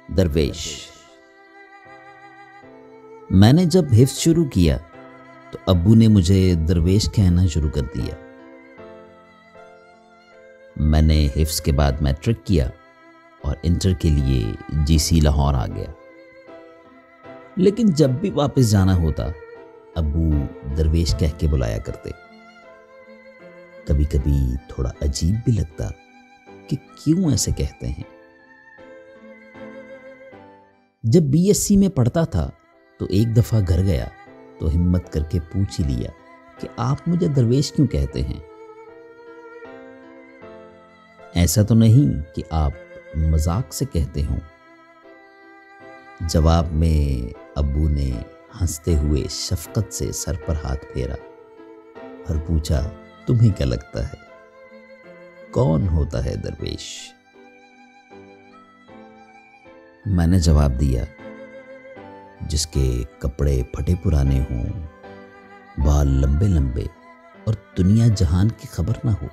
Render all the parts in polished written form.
درویش۔ میں نے جب حفظ شروع کیا تو ابو نے مجھے درویش کہنا شروع کر دیا۔ میں نے حفظ کے بعد میٹرک کیا اور انٹر کے لیے جی سی لاہور آ گیا، لیکن جب بھی واپس جانا ہوتا ابو درویش کہہ کے بلایا کرتے۔ کبھی کبھی تھوڑا عجیب بھی لگتا کہ کیوں ایسے کہتے ہیں۔ جب بی ایس سی میں پڑھتا تھا تو ایک دفعہ گھر گیا تو ہمت کر کے پوچھ ہی لیا کہ آپ مجھے درویش کیوں کہتے ہیں؟ ایسا تو نہیں کہ آپ مذاق سے کہتے ہوں؟ جواب میں ابو نے ہنستے ہوئے شفقت سے سر پر ہاتھ پھیرا اور پوچھا، تمہیں کیا لگتا ہے کون ہوتا ہے درویش؟ میں نے جواب دیا، جس کے کپڑے پھٹے پرانے ہوں، بال لمبے لمبے اور دنیا جہان کی خبر نہ ہو۔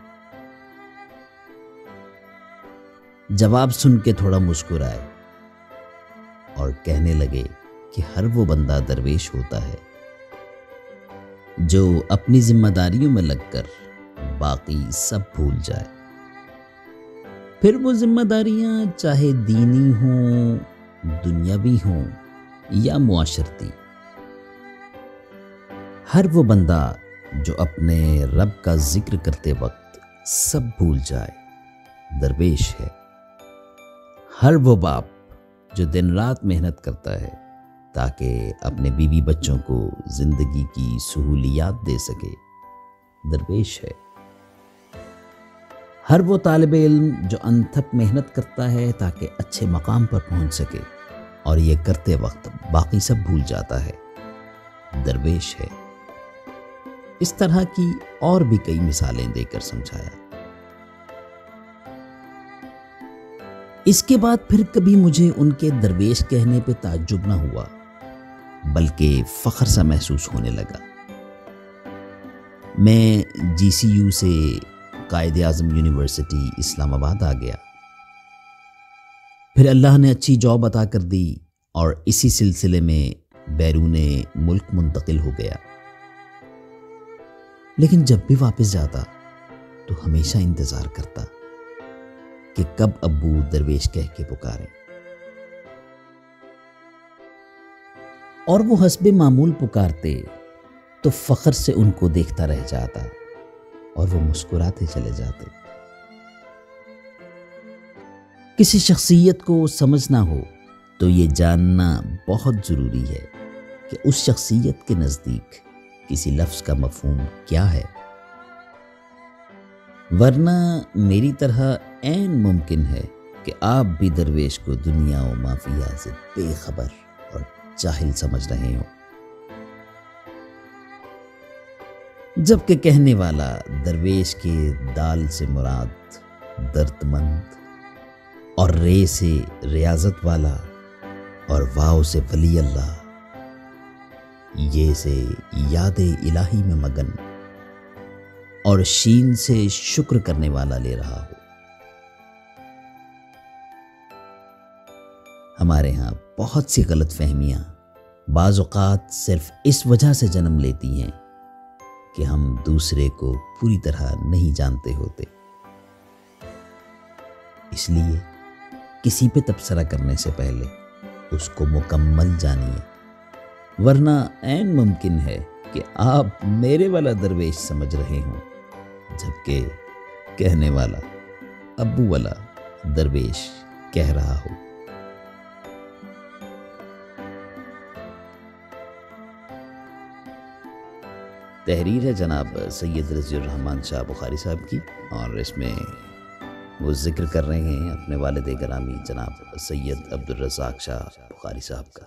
جواب سن کے تھوڑا مسکرائے اور کہنے لگے کہ ہر وہ بندہ درویش ہوتا ہے جو اپنی ذمہ داریوں میں لگ کر باقی سب بھول جائے، پھر وہ ذمہ داریاں چاہے دینی ہوں، دنیاوی ہوں یا معاشرتی۔ ہر وہ بندہ جو اپنے رب کا ذکر کرتے وقت سب بھول جائے درویش ہے۔ ہر وہ باپ جو دن رات محنت کرتا ہے تاکہ اپنے بیوی بچوں کو زندگی کی سہولیات دے سکے درویش ہے۔ ہر وہ طالب علم جو انتھک محنت کرتا ہے تاکہ اچھے مقام پر پہنچ سکے اور یہ کرتے وقت باقی سب بھول جاتا ہے درویش ہے۔ اس طرح کی اور بھی کئی مثالیں دے کر سمجھایا۔ اس کے بعد پھر کبھی مجھے ان کے درویش کہنے پہ تعجب نہ ہوا، بلکہ فخر سا محسوس ہونے لگا۔ میں جی سی یو سے قائد اعظم یونیورسٹی اسلام آباد آ گیا، پھر اللہ نے اچھی جاب عطا کر دی اور اسی سلسلے میں بیرون ملک منتقل ہو گیا۔ لیکن جب بھی واپس جاتا تو ہمیشہ انتظار کرتا کہ کب ابو درویش کہہ کے پکاریں، اور وہ حسب معمول پکارتے تو فخر سے ان کو دیکھتا رہ جاتا اور وہ مسکراتے چلے جاتے۔ کسی شخصیت کو سمجھنا ہو تو یہ جاننا بہت ضروری ہے کہ اس شخصیت کے نزدیک کسی لفظ کا مفہوم کیا ہے، ورنہ میری طرح عین ممکن ہے کہ آپ بھی درویش کو دنیا و ما فیہا سے بے خبر اور جاہل سمجھ رہے ہوں، جبکہ کہنے والا درویش کے دال سے مراد درد مند اور رے سے ریاضت والا اور واو سے ولی اللہ، یہ سے یاد الہی میں مگن اور شین سے شکر کرنے والا لے رہا ہو۔ ہمارے ہاں بہت سی غلط فہمیاں بعض اوقات صرف اس وجہ سے جنم لیتی ہیں کہ ہم دوسرے کو پوری طرح نہیں جانتے ہوتے۔ اس لیے کسی پہ تبصرہ کرنے سے پہلے اس کو مکمل جانیے، ورنہ عین ممکن ہے کہ آپ میرے والا درویش سمجھ رہے ہوں، جبکہ کہنے والا ابو والا درویش کہہ رہا ہو۔ تحریر ہے جناب سید رضی الرحمن شاہ بخاری صاحب کی، اور اس میں وہ ذکر کر رہے ہیں اپنے والد گرامی جناب سید عبدالرزاق شاہ بخاری صاحب کا۔